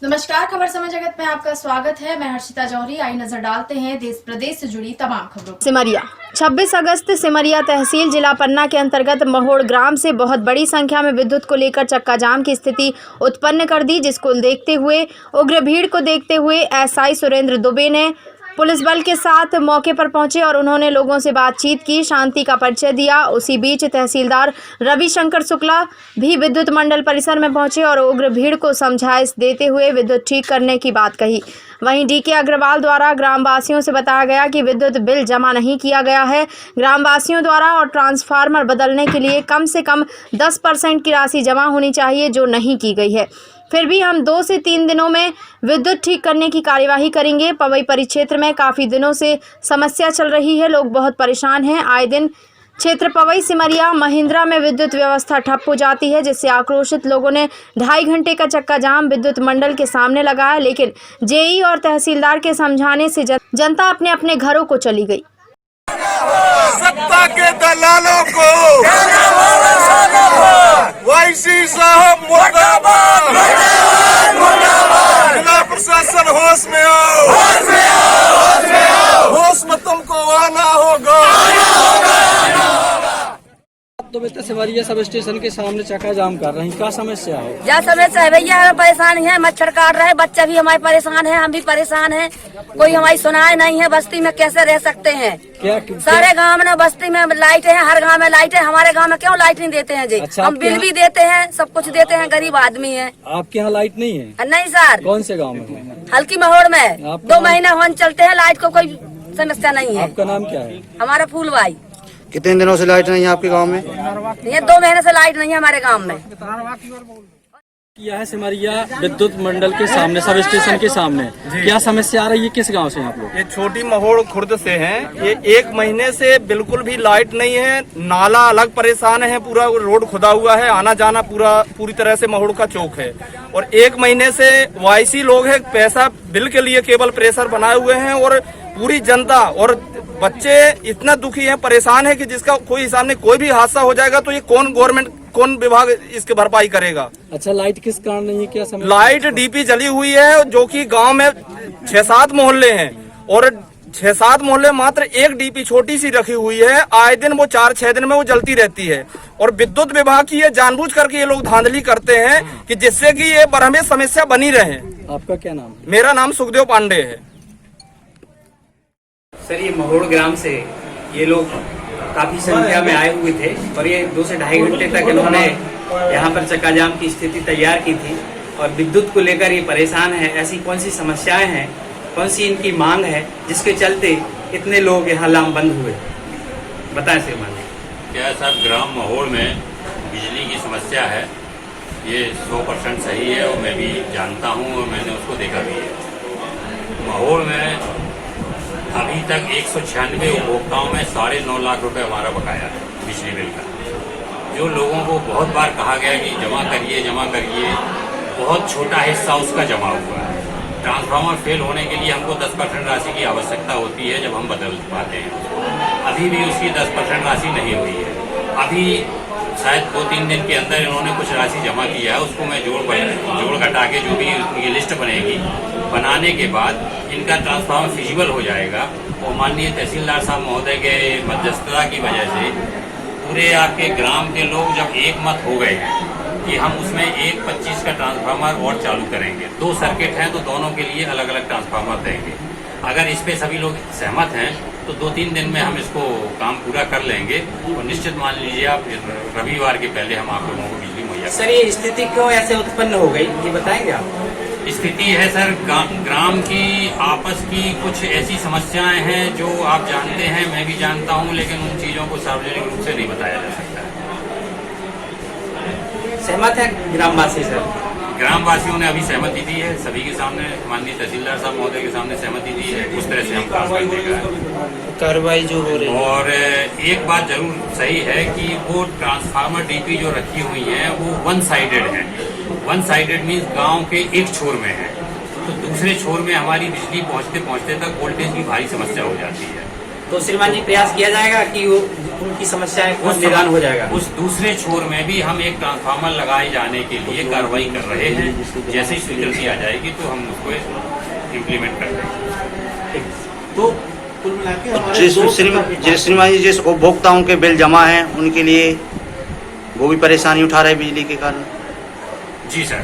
नमस्कार, खबर समय जगत में आपका स्वागत है। मैं हर्षिता जौहरी। आई नजर डालते हैं देश प्रदेश से जुड़ी तमाम खबरों। सिमरिया 26 अगस्त सिमरिया तहसील जिला पन्ना के अंतर्गत महोड़ ग्राम से बहुत बड़ी संख्या में विद्युत को लेकर चक्का जाम की स्थिति उत्पन्न कर दी, जिसको देखते हुए उग्र भीड़ को देखते हुए एसआई सुरेंद्र दुबे ने पुलिस बल के साथ मौके पर पहुंचे और उन्होंने लोगों से बातचीत की, शांति का परिचय दिया। उसी बीच तहसीलदार रविशंकर शुक्ला भी विद्युत मंडल परिसर में पहुंचे और उग्र भीड़ को समझाइश देते हुए विद्युत ठीक करने की बात कही। वहीं डीके अग्रवाल द्वारा ग्रामवासियों से बताया गया कि विद्युत बिल जमा नहीं किया गया है ग्रामवासियों द्वारा और ट्रांसफार्मर बदलने के लिए कम से कम 10% की राशि जमा होनी चाहिए, जो नहीं की गई है। फिर भी हम 2 से 3 दिनों में विद्युत ठीक करने की कार्यवाही करेंगे। पवई परिक्षेत्र में काफ़ी दिनों से समस्या चल रही है, लोग बहुत परेशान हैं। आए दिन क्षेत्र पवई सिमरिया महिंद्रा में विद्युत व्यवस्था ठप हो जाती है, जिससे आक्रोशित लोगों ने 2.5 घंटे का चक्का जाम विद्युत मंडल के सामने लगाया, लेकिन जेई और तहसीलदार के समझाने से जनता अपने अपने घरों को चली गई। सत्ता के दलालों को वाईसी साहब मुर्दाबाद, जिला प्रशासन होश में आओ, होश में तुमको आना होगा। तो बेटा सिमरिया सब स्टेशन के सामने चक्का जाम कर रहे हैं, क्या समस्या है? क्या समस्या है भैया? हम परेशान हैं, मच्छर काट रहे हैं, बच्चे भी हमारे परेशान हैं, हम भी परेशान हैं। कोई हमारी सुनाई नहीं है। बस्ती में कैसे रह सकते हैं? सारे गांव में बस्ती में लाइट है, हर गांव में लाइट है, हमारे गांव में क्यों लाइट नहीं देते हैं जी? अच्छा, हम बिल भी देते हैं, सब कुछ देते हैं, गरीब आदमी है। आपके यहाँ लाइट नहीं है? नहीं सर। कौन से गाँव में? हल्की महोड़ में 2 महीने होने चलते हैं, लाइट को कोई समस्या नहीं है। आपका नाम क्या है? हमारा फूल भाई। कितने दिनों से लाइट नहीं है आपके गांव में? ये 2 महीने से लाइट नहीं है हमारे गांव में। यह है सिमरिया विद्युत मंडल के सामने, सब स्टेशन के सामने। क्या समस्या आ रही है? किस गांव से आप लोग? ये छोटी महोड़ खुर्द से हैं। ये 1 महीने से बिल्कुल भी लाइट नहीं है, नाला अलग परेशान है, पूरा रोड खुदा हुआ है, आना जाना पूरी तरह से महोड़ का चौक है। और 1 महीने से वाईसी लोग हैं, पैसा बिल के लिए केवल प्रेशर बनाए हुए हैं और पूरी जनता और बच्चे इतना दुखी हैं, परेशान है कि जिसका कोई हिसाब नहीं। कोई भी हादसा हो जाएगा तो ये कौन विभाग इसकी भरपाई करेगा? अच्छा, लाइट किस कारण नहीं है? क्या समस्या? लाइट डीपी जली हुई है, जो कि गांव में 6-7 मोहल्ले हैं और 6-7 मोहल्ले मात्र एक डीपी छोटी सी रखी हुई है। आए दिन वो 4-6 दिन में वो जलती रहती है और विद्युत विभाग की ये जानबूझ करके ये लोग धांधली करते हैं कि जिससे कि ये बरहमे समस्या बनी रहे। आपका क्या नाम है? मेरा नाम सुखदेव पांडे है। सर, ये महोड़ ग्राम से ये लोग काफी संख्या में आए हुए थे और ये 2 से 2.5 घंटे तक इन्होंने यहाँ पर चक्का जाम की स्थिति तैयार की थी और विद्युत को लेकर ये परेशान है। ऐसी कौन सी समस्याएं हैं, कौन सी इनकी मांग है जिसके चलते इतने लोग यहाँ लामबंद हुए? बताएं श्रीमान। क्या साहब, ग्राम महोड़ में बिजली की समस्या है, ये 100% सही है और मैं भी जानता हूँ और मैंने उसको देखा भी है। महोड़ में अभी तक 196 उपभोक्ताओं में 9.5 लाख रुपए हमारा बकाया है बिजली बिल का, जो लोगों को बहुत बार कहा गया कि जमा करिए, बहुत छोटा हिस्सा उसका जमा हुआ है। ट्रांसफार्मर फेल होने के लिए हमको 10% राशि की आवश्यकता होती है जब हम बदल पाते हैं। अभी भी उसकी 10% राशि नहीं हुई है। अभी शायद 2-3 दिन के अंदर इन्होंने कुछ राशि जमा किया है, उसको मैं जोड़ घटा के जो भी ये लिस्ट बनेगी, बनाने के बाद इनका ट्रांसफार्मर फिजिबल हो जाएगा और माननीय तहसीलदार साहब महोदय के मध्यस्थता की वजह से पूरे आपके ग्राम के लोग जब एक मत हो गए हैं कि हम उसमें 1.25 का ट्रांसफार्मर और चालू करेंगे। 2 सर्किट हैं तो दोनों के लिए अलग अलग ट्रांसफार्मर देंगे। अगर इस पे सभी लोग सहमत हैं तो 2-3 दिन में हम इसको काम पूरा कर लेंगे और निश्चित मान लीजिए आप रविवार के पहले हम आप लोगों को बिजली मुहैया। सर, ये स्थिति क्यों ऐसे उत्पन्न हो गई, ये बताएंगे आप? स्थिति है सर, ग्राम की आपस की कुछ ऐसी समस्याएं हैं जो आप जानते हैं, मैं भी जानता हूं, लेकिन उन चीजों को सार्वजनिक रूप से नहीं बताया जा सकता है। सहमत है ग्रामवासी? सर, ग्रामवासियों ने अभी सहमति दी है, सभी के सामने, माननीय तहसीलदार साहब महोदय के सामने सहमति दी है। उस तरह से हम काम कर देगा कार्रवाई जो हो रही है। और एक बात जरूर सही है कि वो ट्रांसफार्मर डीपी जो रखी हुई है वो 1 साइडेड है। 1 साइडेड मीन्स गांव के एक छोर में है, तो दूसरे छोर में हमारी बिजली पहुंचते तक वोल्टेज की भारी समस्या हो जाती है। तो श्रीमान जी प्रयास किया जाएगा कि वो उनकी समस्याएं का निदान हो जाएगा। उस दूसरे छोर में भी हम एक ट्रांसफार्मर लगाए जाने के लिए कार्रवाई कर रहे हैं। जैसे ही स्वीकृति आ जाएगी तो हम उसको इम्प्लीमेंट कर देंगे। तो कुल मिला के हमारे श्रीमान जी जिस उपभोक्ताओं के बिल जमा हैं उनके लिए वो भी परेशानी उठा रहे हैं बिजली के कारण। जी सर,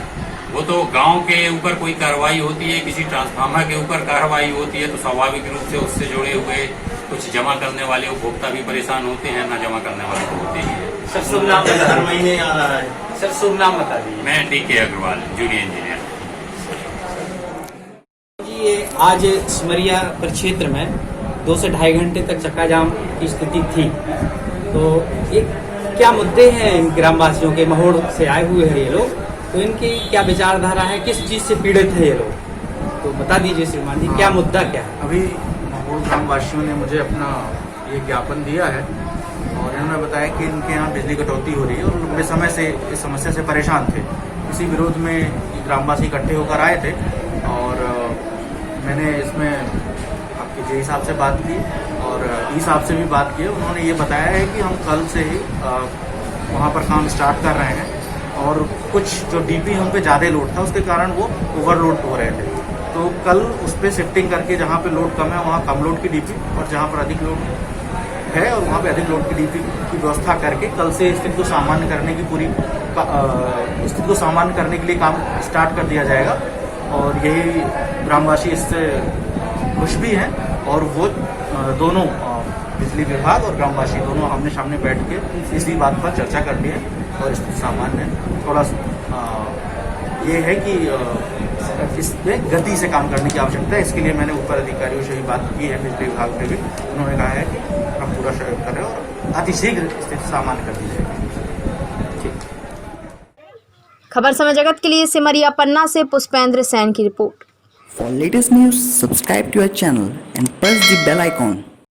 वो तो गांव के ऊपर कोई कार्रवाई होती है, किसी ट्रांसफार्मर के ऊपर कार्रवाई होती है तो स्वाभाविक रूप से उससे जुड़े हुए कुछ जमा करने वाले उपभोक्ता भी परेशान होते हैं, ना जमा करने वाले तो होते ही है। सर शुभ नाम हर महीने आ रहा है। सर शुभ नाम बता दीजिए। मैं DK अग्रवाल, जूनियर इंजीनियर। जी ये आज सिमरिया परिक्षेत्र में 2 से ढाई घंटे तक चक्का जाम की स्थिति थी, तो ये क्या मुद्दे हैं इन ग्रामवासियों के? महोड़ से आए हुए हैं ये लोग, तो इनकी क्या विचारधारा है, किस चीज से पीड़ित है ये लोग, तो बता दीजिए श्रीमान जी क्या मुद्दा क्या है? अभी महोड़ ग्रामवासियों ने मुझे अपना ये ज्ञापन दिया है और इन्होंने बताया कि इनके यहाँ बिजली कटौती हो रही है और लंबे समय से इस समस्या से परेशान थे। इसी विरोध में ग्रामवासी इकट्ठे होकर आए थे और मैंने इसमें आपके जे साहब से बात की और ई साहब से भी बात की। उन्होंने ये बताया है कि हम कल से ही वहाँ पर काम स्टार्ट कर रहे हैं और कुछ जो डीपी हम पे ज़्यादा लोड था उसके कारण वो ओवरलोड हो रहे थे, तो कल उस पर शिफ्टिंग करके जहाँ पे लोड कम है वहाँ कम लोड की डीपी और जहाँ पर अधिक लोड है और वहाँ पे अधिक लोड की डीपी की व्यवस्था करके कल से स्थिति को सामान्य करने की स्थिति को सामान्य करने के लिए काम स्टार्ट कर दिया जाएगा। और यही ग्रामवासी इससे खुश भी हैं और वो दोनों बिजली विभाग और ग्रामवासी दोनों आमने सामने बैठ के इसी बात पर चर्चा कर ली है और स्थिति सामान्य है। थोड़ा ये है कि इसमें गति से काम करने की आवश्यकता है। इसके लिए मैंने ऊपर अधिकारियों से भी बात की है, बिजली विभाग में भी उन्होंने कहा है कि हम पूरा सहयोग करें और अतिशीघ्र स्थिति सामान्य कर दी जाएगी। ठीक। खबर समय जगत के लिए सिमरिया पन्ना से पुष्पेंद्र सैन की report. For latest news, subscribe to our channel and press the bell icon.